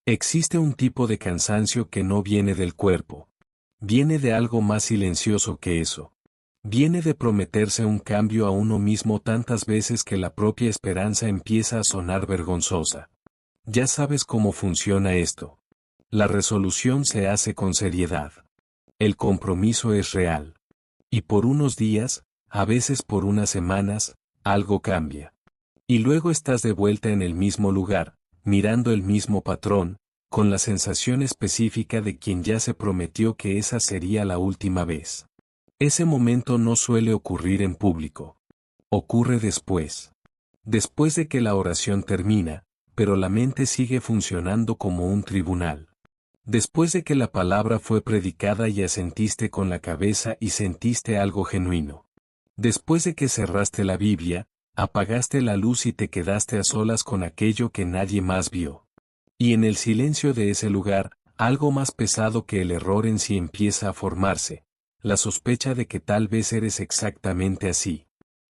Existe un tipo de cansancio que no viene del cuerpo. Viene de algo más silencioso que eso. Viene de prometerse un cambio a uno mismo tantas veces que la propia esperanza empieza a sonar vergonzosa. Ya sabes cómo funciona esto. La resolución se hace con seriedad. El compromiso es real. Y por unos días, a veces por unas semanas, algo cambia. Y luego estás de vuelta en el mismo lugar, mirando el mismo patrón, con la sensación específica de quien ya se prometió que esa sería la última vez. Ese momento no suele ocurrir en público. Ocurre después. Después de que la oración termina, pero la mente sigue funcionando como un tribunal. Después de que la palabra fue predicada y asentiste con la cabeza y sentiste algo genuino. Después de que cerraste la Biblia, apagaste la luz y te quedaste a solas con aquello que nadie más vio. Y en el silencio de ese lugar, algo más pesado que el error en sí empieza a formarse, la sospecha de que tal vez eres exactamente así.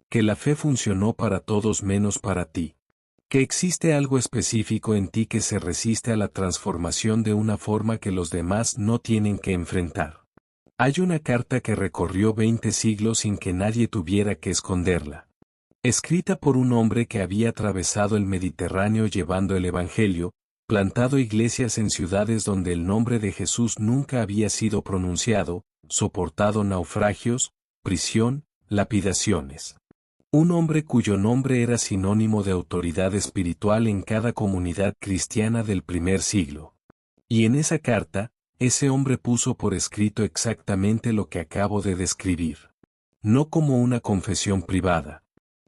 Que la fe funcionó para todos menos para ti. Que existe algo específico en ti que se resiste a la transformación de una forma que los demás no tienen que enfrentar. Hay una carta que recorrió 20 siglos sin que nadie tuviera que esconderla. Escrita por un hombre que había atravesado el Mediterráneo llevando el Evangelio, plantado iglesias en ciudades donde el nombre de Jesús nunca había sido pronunciado, soportado naufragios, prisión, lapidaciones. Un hombre cuyo nombre era sinónimo de autoridad espiritual en cada comunidad cristiana del primer siglo. Y en esa carta, ese hombre puso por escrito exactamente lo que acabo de describir. No como una confesión privada.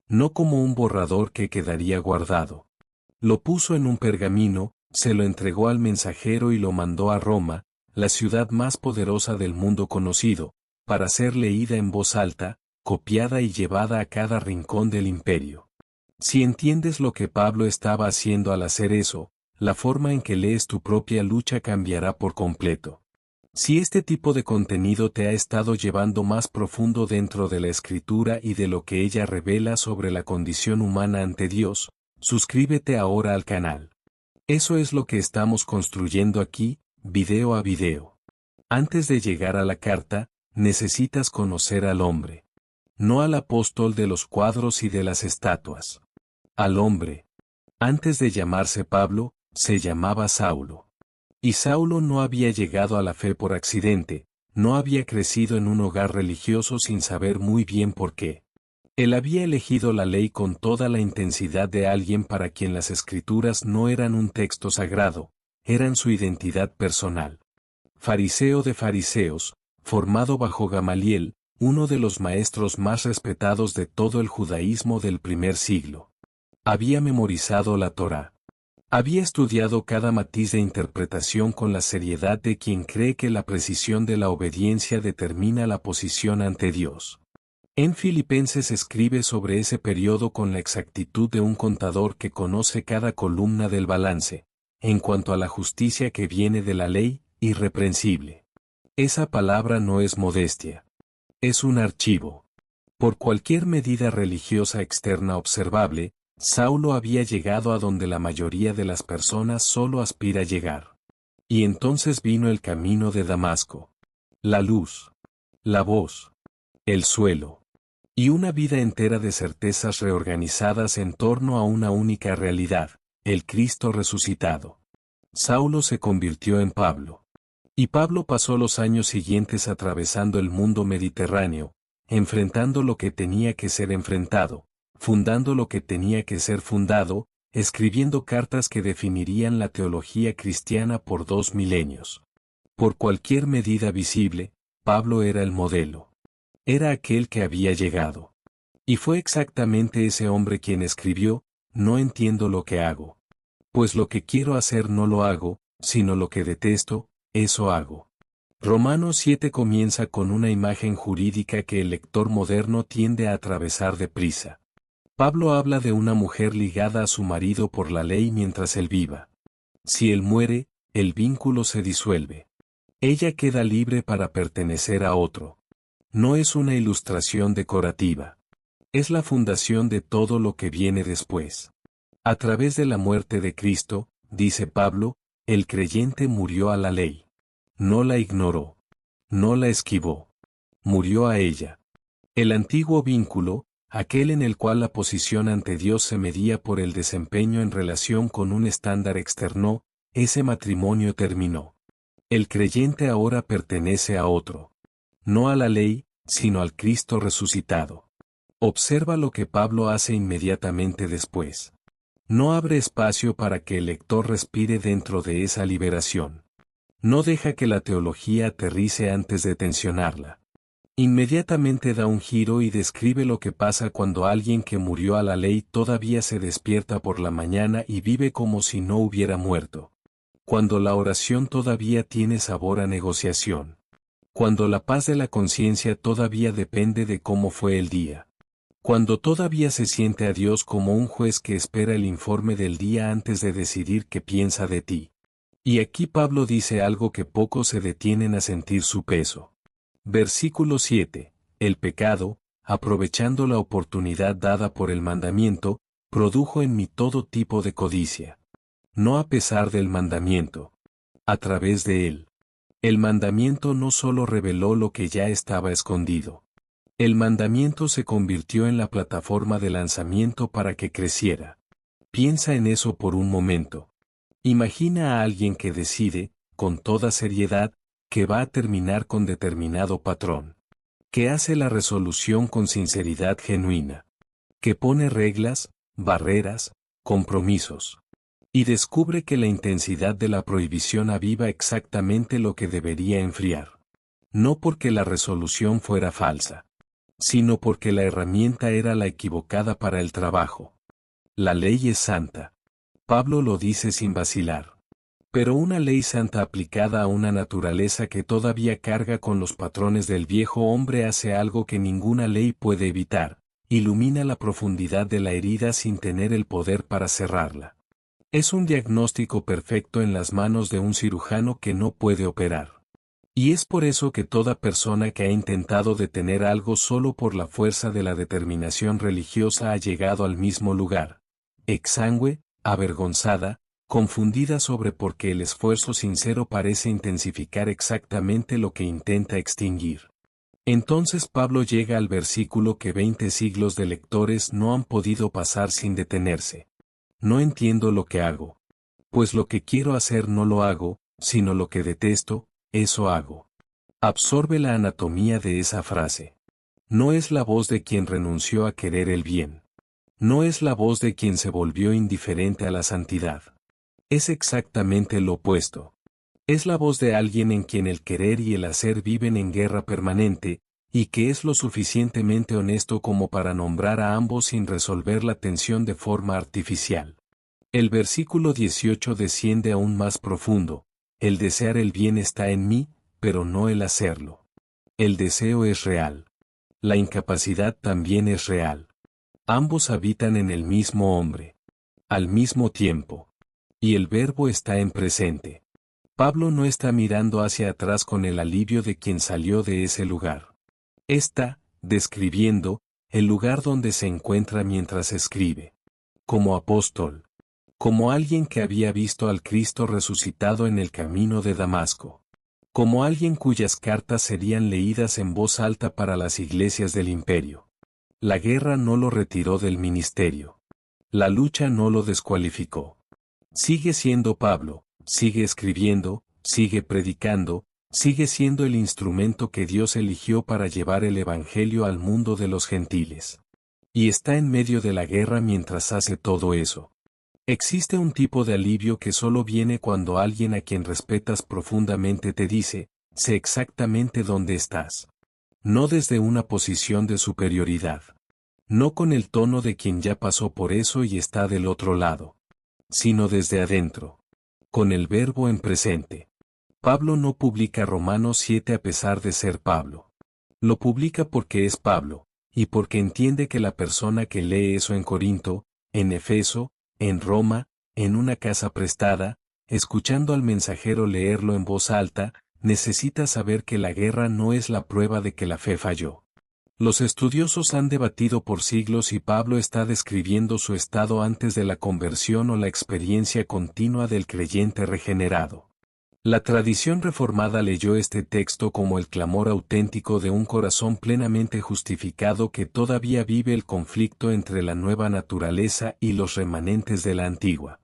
No como un borrador que quedaría guardado. Lo puso en un pergamino, se lo entregó al mensajero y lo mandó a Roma, la ciudad más poderosa del mundo conocido, para ser leída en voz alta, copiada y llevada a cada rincón del imperio. Si entiendes lo que Pablo estaba haciendo al hacer eso, la forma en que lees tu propia lucha cambiará por completo. Si este tipo de contenido te ha estado llevando más profundo dentro de la Escritura y de lo que ella revela sobre la condición humana ante Dios, suscríbete ahora al canal. Eso es lo que estamos construyendo aquí, video a video. Antes de llegar a la carta, necesitas conocer al hombre. No al apóstol de los cuadros y de las estatuas. Al hombre. Antes de llamarse Pablo, se llamaba Saulo. Y Saulo no había llegado a la fe por accidente, no había crecido en un hogar religioso sin saber muy bien por qué. Él había elegido la ley con toda la intensidad de alguien para quien las escrituras no eran un texto sagrado, eran su identidad personal. Fariseo de fariseos, formado bajo Gamaliel, uno de los maestros más respetados de todo el judaísmo del primer siglo. Había memorizado la Torá. Había estudiado cada matiz de interpretación con la seriedad de quien cree que la precisión de la obediencia determina la posición ante Dios. En Filipenses escribe sobre ese periodo con la exactitud de un contador que conoce cada columna del balance, en cuanto a la justicia que viene de la ley, irreprensible. Esa palabra no es modestia. Es un archivo. Por cualquier medida religiosa externa observable, Saulo había llegado a donde la mayoría de las personas solo aspira a llegar. Y entonces vino el camino de Damasco. La luz. La voz. El suelo. Y una vida entera de certezas reorganizadas en torno a una única realidad, el Cristo resucitado. Saulo se convirtió en Pablo. Y Pablo pasó los años siguientes atravesando el mundo mediterráneo, enfrentando lo que tenía que ser enfrentado, fundando lo que tenía que ser fundado, escribiendo cartas que definirían la teología cristiana por 2 milenios. Por cualquier medida visible, Pablo era el modelo. Era aquel que había llegado. Y fue exactamente ese hombre quien escribió, no entiendo lo que hago. Pues lo que quiero hacer no lo hago, sino lo que detesto, eso hago. Romanos 7 comienza con una imagen jurídica que el lector moderno tiende a atravesar deprisa. Pablo habla de una mujer ligada a su marido por la ley mientras él viva. Si él muere, el vínculo se disuelve. Ella queda libre para pertenecer a otro. No es una ilustración decorativa. Es la fundación de todo lo que viene después. A través de la muerte de Cristo, dice Pablo, El creyente murió a la ley. No la ignoró. No la esquivó. Murió a ella. El antiguo vínculo, aquel en el cual la posición ante Dios se medía por el desempeño en relación con un estándar externo, ese matrimonio terminó. El creyente ahora pertenece a otro. No a la ley, sino al Cristo resucitado. Observa lo que Pablo hace inmediatamente después. No abre espacio para que el lector respire dentro de esa liberación. No deja que la teología aterrice antes de tensionarla. Inmediatamente da un giro y describe lo que pasa cuando alguien que murió a la ley todavía se despierta por la mañana y vive como si no hubiera muerto. Cuando la oración todavía tiene sabor a negociación. Cuando la paz de la conciencia todavía depende de cómo fue el día. Cuando todavía se siente a Dios como un juez que espera el informe del día antes de decidir qué piensa de ti. Y aquí Pablo dice algo que pocos se detienen a sentir su peso. Versículo 7. El pecado, aprovechando la oportunidad dada por el mandamiento, produjo en mí todo tipo de codicia. No a pesar del mandamiento. A través de él. El mandamiento no solo reveló lo que ya estaba escondido. El mandamiento se convirtió en la plataforma de lanzamiento para que creciera. Piensa en eso por un momento. Imagina a alguien que decide, con toda seriedad, que va a terminar con determinado patrón. Que hace la resolución con sinceridad genuina. Que pone reglas, barreras, compromisos. Y descubre que la intensidad de la prohibición aviva exactamente lo que debería enfriar. No porque la resolución fuera falsa, sino porque la herramienta era la equivocada para el trabajo. La ley es santa. Pablo lo dice sin vacilar. Pero una ley santa aplicada a una naturaleza que todavía carga con los patrones del viejo hombre hace algo que ninguna ley puede evitar, ilumina la profundidad de la herida sin tener el poder para cerrarla. Es un diagnóstico perfecto en las manos de un cirujano que no puede operar. Y es por eso que toda persona que ha intentado detener algo solo por la fuerza de la determinación religiosa ha llegado al mismo lugar. Exangüe, avergonzada, confundida sobre por qué el esfuerzo sincero parece intensificar exactamente lo que intenta extinguir. Entonces Pablo llega al versículo que 20 siglos de lectores no han podido pasar sin detenerse. No entiendo lo que hago. Pues lo que quiero hacer no lo hago, sino lo que detesto, eso hago. Absorbe la anatomía de esa frase. No es la voz de quien renunció a querer el bien. No es la voz de quien se volvió indiferente a la santidad. Es exactamente lo opuesto. Es la voz de alguien en quien el querer y el hacer viven en guerra permanente, y que es lo suficientemente honesto como para nombrar a ambos sin resolver la tensión de forma artificial. El versículo 18 desciende aún más profundo. El desear el bien está en mí, pero no el hacerlo. El deseo es real. La incapacidad también es real. Ambos habitan en el mismo hombre. Al mismo tiempo. Y el verbo está en presente. Pablo no está mirando hacia atrás con el alivio de quien salió de ese lugar. Está, describiendo, el lugar donde se encuentra mientras escribe. Como apóstol. Como alguien que había visto al Cristo resucitado en el camino de Damasco. Como alguien cuyas cartas serían leídas en voz alta para las iglesias del imperio. La guerra no lo retiró del ministerio. La lucha no lo descualificó. Sigue siendo Pablo, sigue escribiendo, sigue predicando, sigue siendo el instrumento que Dios eligió para llevar el Evangelio al mundo de los gentiles. Y está en medio de la guerra mientras hace todo eso. Existe un tipo de alivio que solo viene cuando alguien a quien respetas profundamente te dice, sé exactamente dónde estás. No desde una posición de superioridad. No con el tono de quien ya pasó por eso y está del otro lado. Sino desde adentro. Con el verbo en presente. Pablo no publica Romanos 7 a pesar de ser Pablo. Lo publica porque es Pablo, y porque entiende que la persona que lee eso en Corinto, en Efeso, en Roma, en una casa prestada, escuchando al mensajero leerlo en voz alta, necesita saber que la guerra no es la prueba de que la fe falló. Los estudiosos han debatido por siglos si Pablo está describiendo su estado antes de la conversión o la experiencia continua del creyente regenerado. La tradición reformada leyó este texto como el clamor auténtico de un corazón plenamente justificado que todavía vive el conflicto entre la nueva naturaleza y los remanentes de la antigua.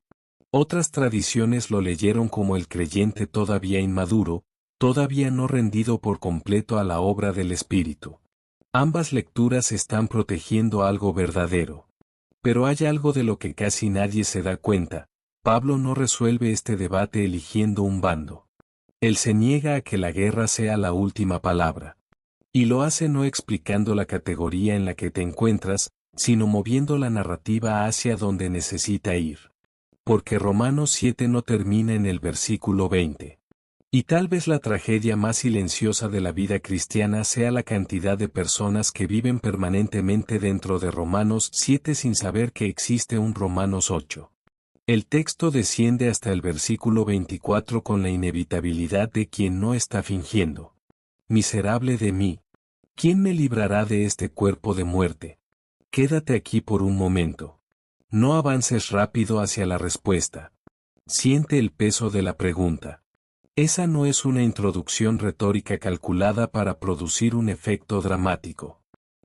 Otras tradiciones lo leyeron como el creyente todavía inmaduro, todavía no rendido por completo a la obra del Espíritu. Ambas lecturas están protegiendo algo verdadero. Pero hay algo de lo que casi nadie se da cuenta. Pablo no resuelve este debate eligiendo un bando. Él se niega a que la guerra sea la última palabra. Y lo hace no explicando la categoría en la que te encuentras, sino moviendo la narrativa hacia donde necesita ir. Porque Romanos 7 no termina en el versículo 20. Y tal vez la tragedia más silenciosa de la vida cristiana sea la cantidad de personas que viven permanentemente dentro de Romanos 7 sin saber que existe un Romanos 8. El texto desciende hasta el versículo 24 con la inevitabilidad de quien no está fingiendo. Miserable de mí. ¿Quién me librará de este cuerpo de muerte? Quédate aquí por un momento. No avances rápido hacia la respuesta. Siente el peso de la pregunta. Esa no es una introducción retórica calculada para producir un efecto dramático.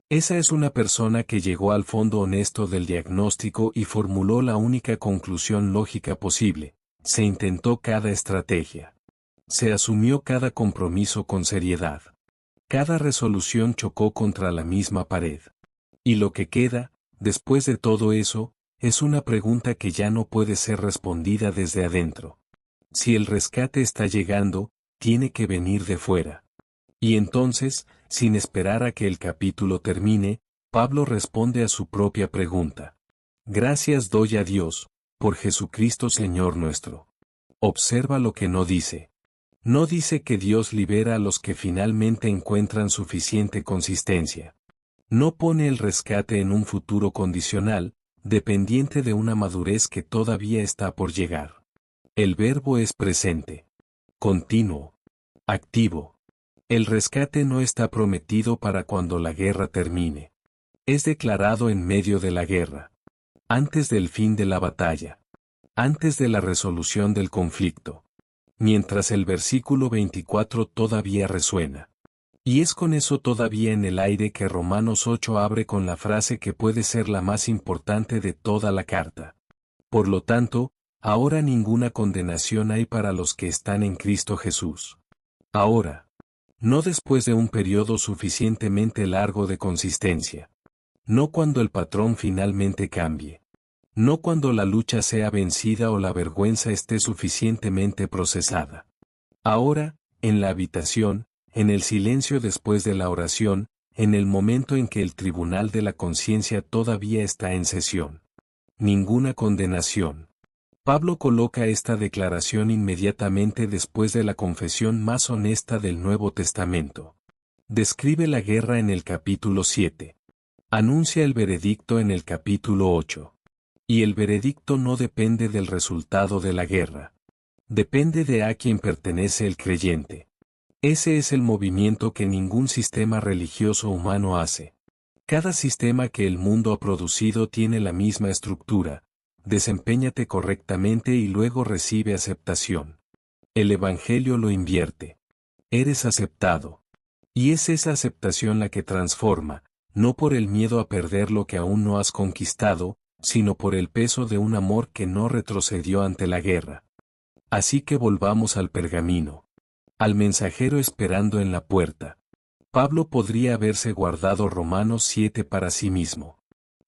Esa es una persona que llegó al fondo honesto del diagnóstico y formuló la única conclusión lógica posible. Se intentó cada estrategia. Se asumió cada compromiso con seriedad. Cada resolución chocó contra la misma pared. Y lo que queda, después de todo eso, es una pregunta que ya no puede ser respondida desde adentro. Si el rescate está llegando, tiene que venir de fuera. Y entonces, sin esperar a que el capítulo termine, Pablo responde a su propia pregunta. Gracias doy a Dios, por Jesucristo Señor nuestro. Observa lo que no dice. No dice que Dios libera a los que finalmente encuentran suficiente consistencia. No pone el rescate en un futuro condicional, dependiente de una madurez que todavía está por llegar. El verbo es presente. Continuo. Activo. El rescate no está prometido para cuando la guerra termine. Es declarado en medio de la guerra. Antes del fin de la batalla. Antes de la resolución del conflicto. Mientras el versículo 24 todavía resuena. Y es con eso todavía en el aire que Romanos 8 abre con la frase que puede ser la más importante de toda la carta. Por lo tanto, ahora ninguna condenación hay para los que están en Cristo Jesús. Ahora. No después de un periodo suficientemente largo de consistencia. No cuando el patrón finalmente cambie. No cuando la lucha sea vencida o la vergüenza esté suficientemente procesada. Ahora, en la habitación, en el silencio después de la oración, en el momento en que el tribunal de la conciencia todavía está en sesión. Ninguna condenación. Pablo coloca esta declaración inmediatamente después de la confesión más honesta del Nuevo Testamento. Describe la guerra en el capítulo 7. Anuncia el veredicto en el capítulo 8. Y el veredicto no depende del resultado de la guerra. Depende de a quién pertenece el creyente. Ese es el movimiento que ningún sistema religioso humano hace. Cada sistema que el mundo ha producido tiene la misma estructura. Desempéñate correctamente y luego recibe aceptación. El Evangelio lo invierte. Eres aceptado. Y es esa aceptación la que transforma, no por el miedo a perder lo que aún no has conquistado, sino por el peso de un amor que no retrocedió ante la guerra. Así que volvamos al pergamino. Al mensajero esperando en la puerta. Pablo podría haberse guardado Romanos 7 para sí mismo.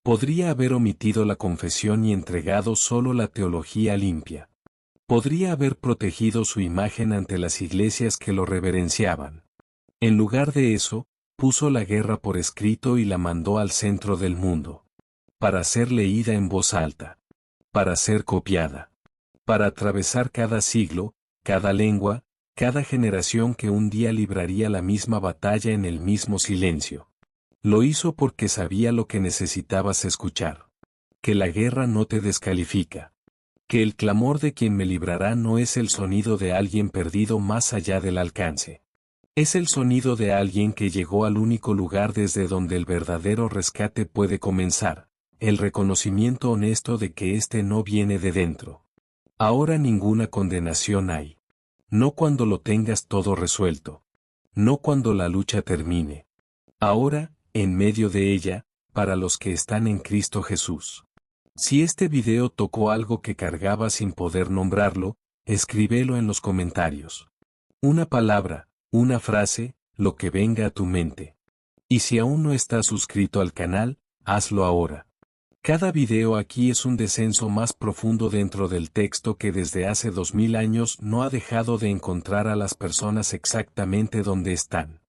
Podría haber omitido la confesión y entregado solo la teología limpia. Podría haber protegido su imagen ante las iglesias que lo reverenciaban. En lugar de eso, puso la guerra por escrito y la mandó al centro del mundo. Para ser leída en voz alta. Para ser copiada. Para atravesar cada siglo, cada lengua, cada generación que un día libraría la misma batalla en el mismo silencio. Lo hizo porque sabía lo que necesitabas escuchar. Que la guerra no te descalifica. Que el clamor de quien me librará no es el sonido de alguien perdido más allá del alcance. Es el sonido de alguien que llegó al único lugar desde donde el verdadero rescate puede comenzar, el reconocimiento honesto de que éste no viene de dentro. Ahora ninguna condenación hay. No cuando lo tengas todo resuelto. No cuando la lucha termine. Ahora, en medio de ella, para los que están en Cristo Jesús. Si este video tocó algo que cargaba sin poder nombrarlo, escríbelo en los comentarios. Una palabra, una frase, lo que venga a tu mente. Y si aún no estás suscrito al canal, hazlo ahora. Cada video aquí es un descenso más profundo dentro del texto que desde hace 2000 años no ha dejado de encontrar a las personas exactamente donde están.